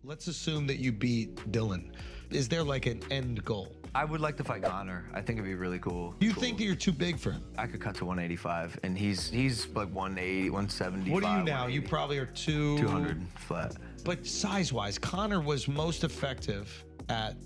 Let's assume that you beat Dylan. Is there like an end goal? I would like to fight Conor. I think it'd be really cool. You think that you're too big for him? I could cut to 185, and he's like 180, 175. What are you now? You probably are 200 flat. But size-wise, Conor was most effective at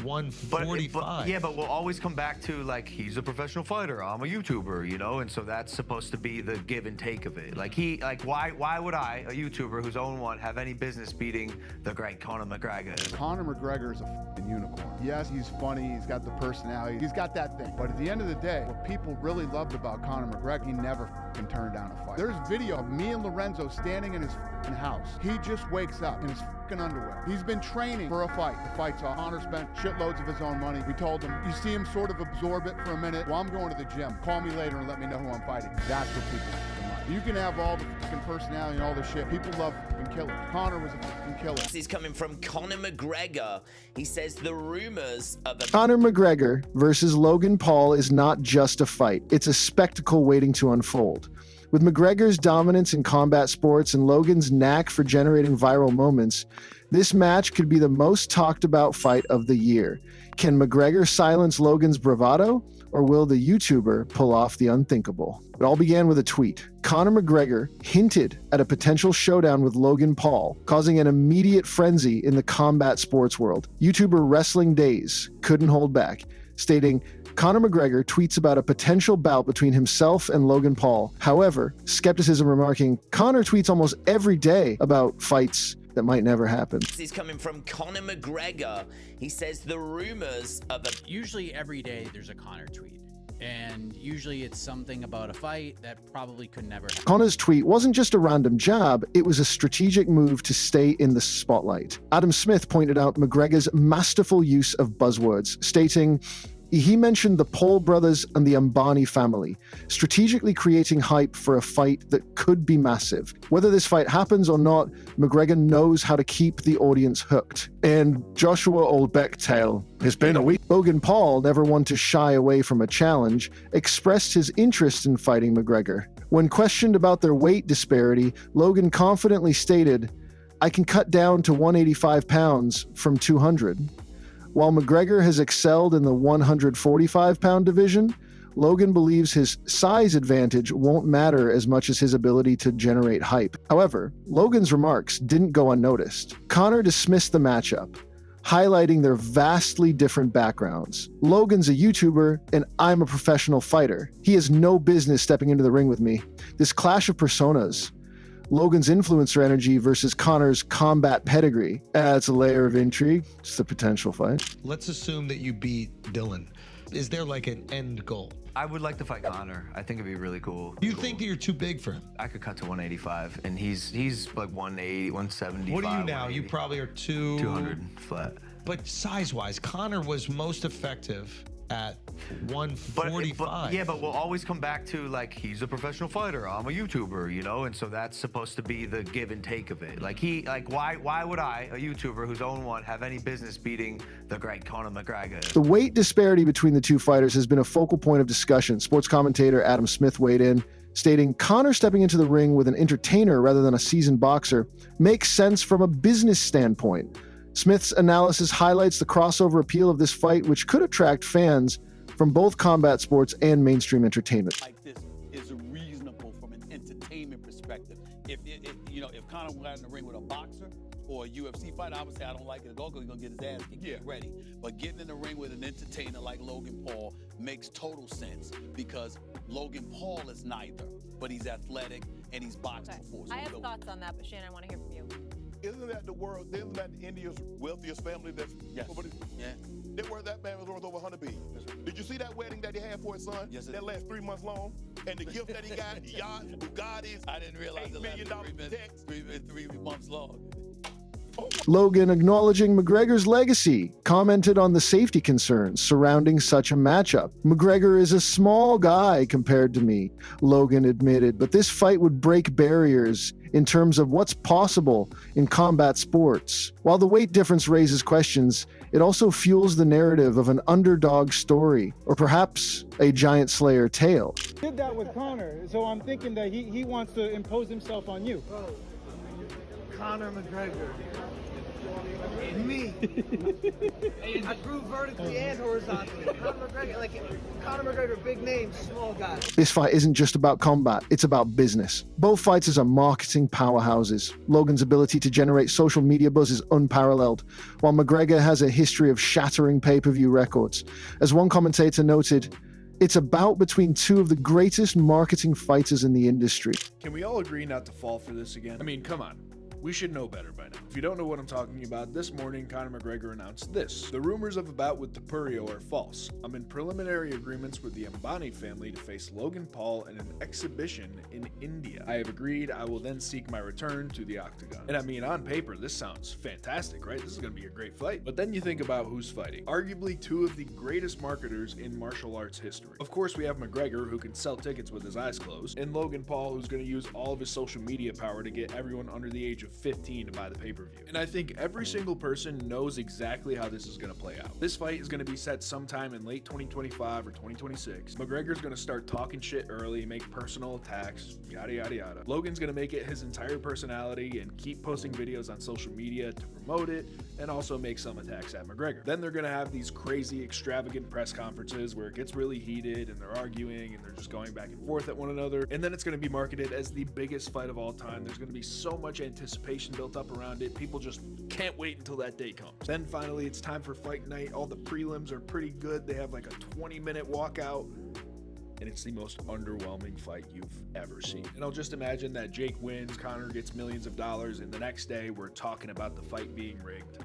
145. But we'll always come back to, like, he's a professional fighter, I'm a YouTuber, you know, and so that's supposed to be the give and take of it. Like, why would I, a YouTuber who's own one, have any business beating the great Conor McGregor? Conor McGregor is a f***ing unicorn. Yes, he's funny, he's got the personality, he's got that thing. But at the end of the day, what people really loved about Conor McGregor, he never f***ing turned down a fight. There's video of me and Lorenzo standing in his f***ing house. He just wakes up in his f***ing underwear. He's been training for a fight. The fight's off. Conor spent shitloads of his own money. We told him, you see him sort of absorb it for a minute. Well, I'm going to the gym. Call me later and let me know who I'm fighting. That's what people love. You can have all the fucking personality and all the shit. People love fucking killers. Conor was a fucking killer. This is coming from Conor McGregor. He says the rumors of a Conor McGregor versus Logan Paul is not just a fight. It's a spectacle waiting to unfold. With McGregor's dominance in combat sports and Logan's knack for generating viral moments, this match could be the most talked about fight of the year. Can McGregor silence Logan's bravado, or will the YouTuber pull off the unthinkable? It all began with a tweet. Conor McGregor hinted at a potential showdown with Logan Paul, causing an immediate frenzy in the combat sports world. YouTuber Wrestling Days couldn't hold back, stating, Conor McGregor tweets about a potential bout between himself and Logan Paul. However, Skepticism remarking, Conor tweets almost every day about fights that might never happen. This is coming from Conor McGregor. He says the rumors of a... Usually every day there's a Conor tweet. And usually it's something about a fight that probably could never happen. Conor's tweet wasn't just a random jab, it was a strategic move to stay in the spotlight. Adam Smith pointed out McGregor's masterful use of buzzwords, stating, he mentioned the Paul brothers and the Ambani family, strategically creating hype for a fight that could be massive. Whether this fight happens or not, McGregor knows how to keep the audience hooked. And Joshua Olbecktail, it's been a week. Logan Paul, never one to shy away from a challenge, expressed his interest in fighting McGregor. When questioned about their weight disparity, Logan confidently stated, I can cut down to 185 pounds from 200. While McGregor has excelled in the 145-pound division, Logan believes his size advantage won't matter as much as his ability to generate hype. However, Logan's remarks didn't go unnoticed. Conor dismissed the matchup, highlighting their vastly different backgrounds. Logan's a YouTuber, and I'm a professional fighter. He has no business stepping into the ring with me. This clash of personas, Logan's influencer energy versus Conor's combat pedigree, adds a layer of intrigue. It's the potential fight. Let's assume that you beat Dylan. Is there like an end goal? I would like to fight Conor. I think it'd be really cool. You think that you're too big for him? I could cut to 185, and he's like 180, 175. What are you now? You probably are 200 flat. But size-wise, Conor was most effective at 145. But we'll always come back to, like, he's a professional fighter, I'm a YouTuber, you know, and so that's supposed to be the give and take of it. Like, why would I, a YouTuber who's own one, have any business beating the great Conor McGregor? The weight disparity between the two fighters has been a focal point of discussion. Sports commentator Adam Smith weighed in, stating, Conor stepping into the ring with an entertainer rather than a seasoned boxer makes sense from a business standpoint. Smith's analysis highlights the crossover appeal of this fight, which could attract fans from both combat sports and mainstream entertainment. Like this is reasonable from an entertainment perspective. If Conor got in the ring with a boxer or a UFC fighter, I would say I don't like it at all because he's gonna get his ass kicked. Get ready. But getting in the ring with an entertainer like Logan Paul makes total sense because Logan Paul is neither, but he's athletic and he's boxed before. So I have thoughts on that, but Shannon, I want to hear from you. Isn't that the world? Isn't that India's wealthiest family? That's yes. Yeah. They were that man was worth over 100 billion. Did you see that wedding that he had for his son? Yes. That lasts 3 months long, and the gift that he got, yacht, Bugattis. I didn't realize $8 million checks. 3 months long. Logan, acknowledging McGregor's legacy, commented on the safety concerns surrounding such a matchup. McGregor is a small guy compared to me, Logan admitted, but this fight would break barriers in terms of what's possible in combat sports. While the weight difference raises questions, it also fuels the narrative of an underdog story, or perhaps a giant slayer tale. Did that with Conor, so I'm thinking that he wants to impose himself on you. Conor McGregor. Me. I grew vertically and horizontally. Conor McGregor, big name, small guy. This fight isn't just about combat, it's about business. Both fighters are marketing powerhouses. Logan's ability to generate social media buzz is unparalleled, while McGregor has a history of shattering pay-per-view records. As one commentator noted, it's a bout between two of the greatest marketing fighters in the industry. Can we all agree not to fall for this again? I mean, come on. We should know better by now. If you don't know what I'm talking about, this morning Conor McGregor announced this. The rumors of a bout with Topuria are false. I'm in preliminary agreements with the Ambani family to face Logan Paul in an exhibition in India. I have agreed I will then seek my return to the octagon. And I mean, on paper, this sounds fantastic, right? This is gonna be a great fight. But then you think about who's fighting. Arguably two of the greatest marketers in martial arts history. Of course, we have McGregor, who can sell tickets with his eyes closed, and Logan Paul, who's gonna use all of his social media power to get everyone under the age of 15 to buy the pay-per-view. And I think every single person knows exactly how this is going to play out. This fight is going to be set sometime in late 2025 or 2026. McGregor's going to start talking shit early, make personal attacks, yada yada yada. Logan's going to make it his entire personality and keep posting videos on social media to promote it, and also make some attacks at McGregor. Then they're going to have these crazy, extravagant press conferences where it gets really heated and they're arguing and they're just going back and forth at one another. And then it's going to be marketed as the biggest fight of all time. There's going to be so much anticipation built up around it. People just can't wait until that day comes. Then finally, it's time for fight night. All the prelims are pretty good. They have like a 20-minute walkout, and it's the most underwhelming fight you've ever seen. And I'll just imagine that Jake wins, Conor gets millions of dollars, and the next day we're talking about the fight being rigged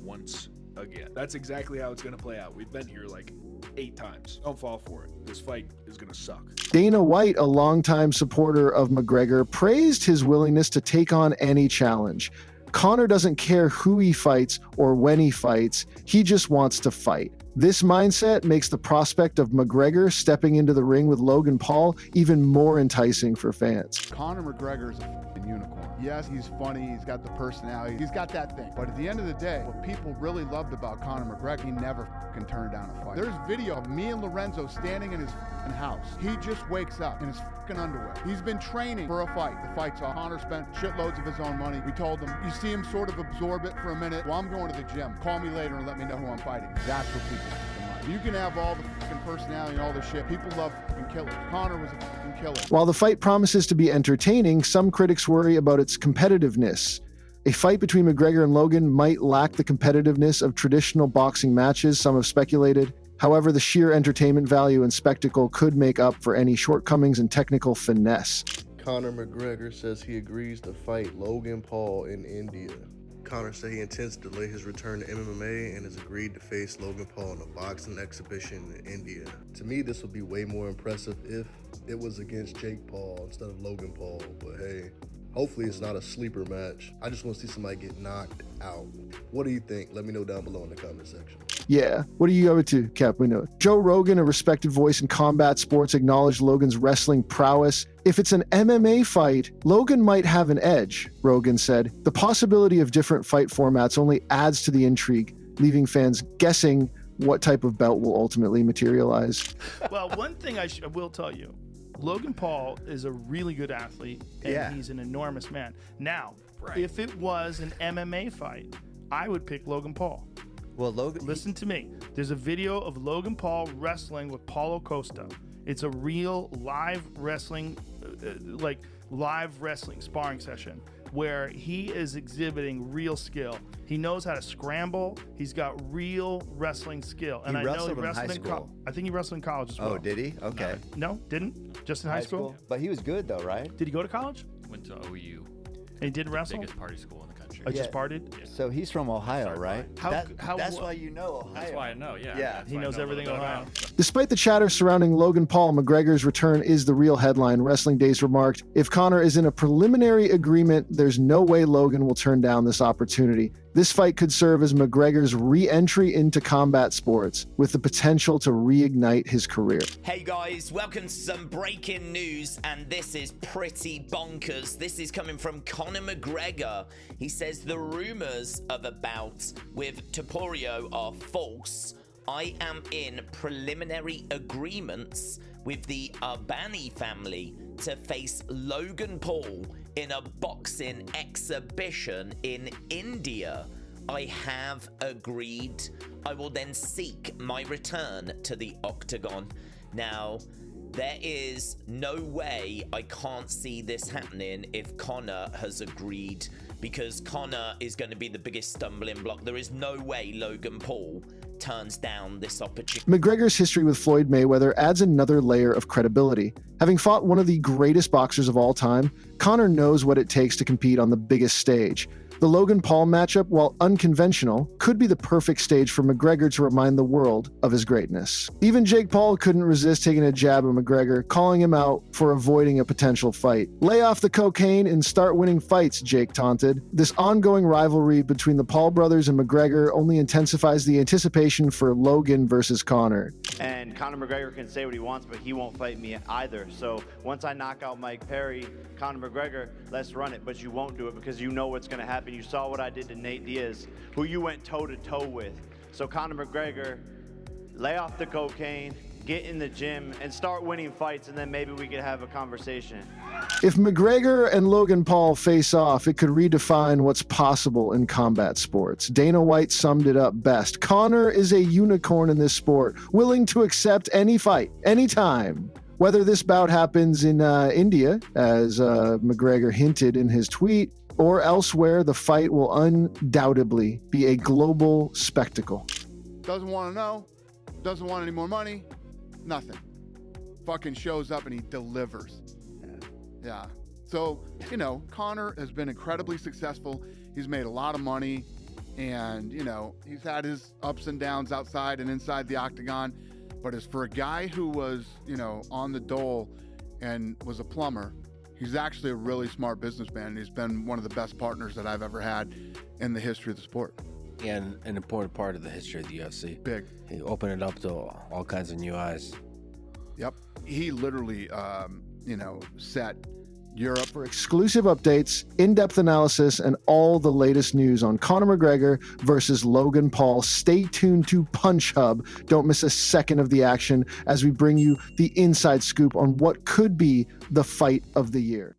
once again. That's exactly how it's going to play out. We've been here like 8 times. Don't fall for it. This fight is going to suck. Dana White, a longtime supporter of McGregor, praised his willingness to take on any challenge. Conor doesn't care who he fights or when he fights, he just wants to fight. This mindset makes the prospect of McGregor stepping into the ring with Logan Paul even more enticing for fans. Conor McGregor is a f***ing unicorn. Yes, he's funny, he's got the personality, he's got that thing. But at the end of the day, what people really loved about Conor McGregor, he never f***ing turned down a fight. There's video of me and Lorenzo standing in his f***ing house. He just wakes up in his f***ing underwear. He's been training for a fight. The fight's off. Conor spent shitloads of his own money. We told him, you see him sort of absorb it for a minute. Well, I'm going to the gym. Call me later and let me know who I'm fighting. That's what people like. You can have all the fucking personality and all the shit. People love fucking killers. Conor was a fucking killer. While the fight promises to be entertaining, some critics worry about its competitiveness. A fight between McGregor and Logan might lack the competitiveness of traditional boxing matches, some have speculated. However, the sheer entertainment value and spectacle could make up for any shortcomings in technical finesse. Conor McGregor says he agrees to fight Logan Paul in India. Conor said he intends to delay his return to MMA and has agreed to face Logan Paul in a boxing exhibition in India. To me, this would be way more impressive if it was against Jake Paul instead of Logan Paul, but hey, hopefully it's not a sleeper match. I just want to see somebody get knocked out. What do you think? Let me know down below in the comment section. Yeah, what are you up to, Cap? We know. Joe Rogan, a respected voice in combat sports, acknowledged Logan's wrestling prowess. If it's an MMA fight, Logan might have an edge, Rogan said. The possibility of different fight formats only adds to the intrigue, leaving fans guessing what type of bout will ultimately materialize. Well, one thing I will tell you, Logan Paul is a really good athlete, and he's an enormous man. Now, if it was an MMA fight, I would pick Logan Paul. Well, listen to me. There's a video of Logan Paul wrestling with Paulo Costa. It's a real live wrestling, sparring session where he is exhibiting real skill. He knows how to scramble. He's got real wrestling skill. And I know he wrestled in college. I think he wrestled in college as well. Oh, did he? Okay. No, didn't? Just in high school? But he was good though, right? Did he go to college? Went to OU. And he did wrestle? Biggest party school in the country. I just partied? Yeah. So he's from Ohio, right? That's why you know Ohio. That's why I know, yeah. He knows everything Ohio. Despite the chatter surrounding Logan Paul, McGregor's return is the real headline. Wrestling Days remarked, if Conor is in a preliminary agreement, there's no way Logan will turn down this opportunity. This fight could serve as McGregor's re-entry into combat sports, with the potential to reignite his career. Hey guys, welcome to some breaking news, and this is pretty bonkers. This is coming from Conor McGregor. He says the rumors of a bout with Topuria are false. I am in preliminary agreements with the Ambani family to face Logan Paul in a boxing exhibition in India. I have agreed, I will then seek my return to the octagon. Now, there is no way I can't see this happening if Conor has agreed, because Conor is going to be the biggest stumbling block. There is no way Logan Paul turns down this opportunity. McGregor's history with Floyd Mayweather adds another layer of credibility. Having fought one of the greatest boxers of all time, Conor knows what it takes to compete on the biggest stage. The Logan Paul matchup, while unconventional, could be the perfect stage for McGregor to remind the world of his greatness. Even Jake Paul couldn't resist taking a jab at McGregor, calling him out for avoiding a potential fight. "Lay off the cocaine and start winning fights," Jake taunted. This ongoing rivalry between the Paul brothers and McGregor only intensifies the anticipation for Logan versus Conor. And Conor McGregor can say what he wants, but he won't fight me either. So once I knock out Mike Perry, Conor McGregor, let's run it. But you won't do it because you know what's going to happen. You saw what I did to Nate Diaz, who you went toe-to-toe with. So Conor McGregor, lay off the cocaine, get in the gym, and start winning fights, and then maybe we could have a conversation. If McGregor and Logan Paul face off, it could redefine what's possible in combat sports. Dana White summed it up best. Conor is a unicorn in this sport, willing to accept any fight, anytime. Whether this bout happens in India, as McGregor hinted in his tweet, or elsewhere, the fight will undoubtedly be a global spectacle. Doesn't want to know, doesn't want any more money, nothing. Fucking shows up and he delivers. Yeah. So, you know, Conor has been incredibly successful. He's made a lot of money, and, you know, he's had his ups and downs outside and inside the octagon. But as for a guy who was, you know, on the dole and was a plumber, he's actually a really smart businessman, and he's been one of the best partners that I've ever had in the history of the sport. And an important part of the history of the UFC. Big. He opened it up to all kinds of new eyes. Yep. He literally, you know, set Europe. For exclusive updates, in-depth analysis, and all the latest news on Conor McGregor versus Logan Paul, stay tuned to Punch Hub. Don't miss a second of the action as we bring you the inside scoop on what could be the fight of the year.